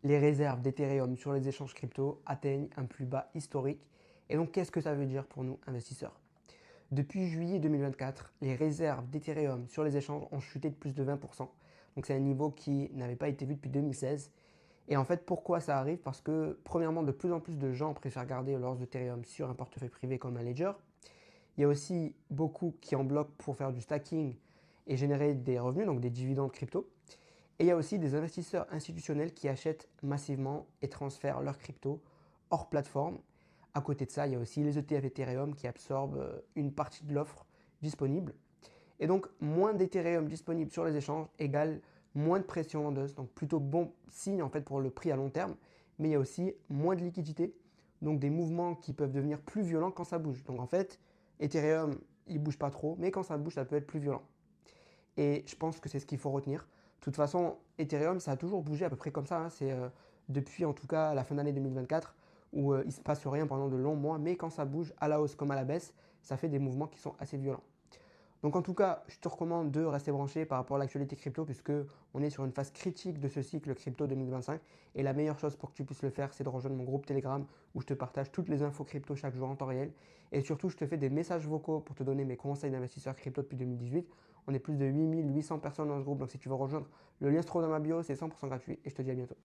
les réserves d'Ethereum sur les échanges crypto atteignent un plus bas historique. Et donc, qu'est-ce que ça veut dire pour nous, investisseurs? Depuis juillet 2024, les réserves d'Ethereum sur les échanges ont chuté de plus de 20%. Donc, c'est un niveau qui n'avait pas été vu depuis 2016. Et en fait, pourquoi ça arrive? Parce que, premièrement, de plus en plus de gens préfèrent garder leurs Ethereum sur un portefeuille privé comme un Ledger. Il y a aussi beaucoup qui en bloquent pour faire du stacking et générer des revenus, donc des dividendes crypto. Et il y a aussi des investisseurs institutionnels qui achètent massivement et transfèrent leurs cryptos hors plateforme. À côté de ça, il y a aussi les ETF Ethereum qui absorbent une partie de l'offre disponible. Et donc, moins d'Ethereum disponible sur les échanges égale moins de pression vendeuse. Donc, plutôt bon signe en fait pour le prix à long terme. Mais il y a aussi moins de liquidité. Donc, des mouvements qui peuvent devenir plus violents quand ça bouge. Donc, en fait, Ethereum, il bouge pas trop. Mais quand ça bouge, ça peut être plus violent. Et je pense que c'est ce qu'il faut retenir. De toute façon, Ethereum, ça a toujours bougé à peu près comme ça, hein. C'est depuis en tout cas la fin d'année 2024 où il ne se passe rien pendant de longs mois. Mais quand ça bouge à la hausse comme à la baisse, ça fait des mouvements qui sont assez violents. Donc en tout cas, je te recommande de rester branché par rapport à l'actualité crypto puisque on est sur une phase critique de ce cycle crypto 2025 et la meilleure chose pour que tu puisses le faire, c'est de rejoindre mon groupe Telegram où je te partage toutes les infos crypto chaque jour en temps réel et surtout je te fais des messages vocaux pour te donner mes conseils d'investisseur crypto depuis 2018. On est plus de 8800 personnes dans ce groupe, donc si tu veux rejoindre, le lien se trouve dans ma bio, c'est 100% gratuit et je te dis à bientôt.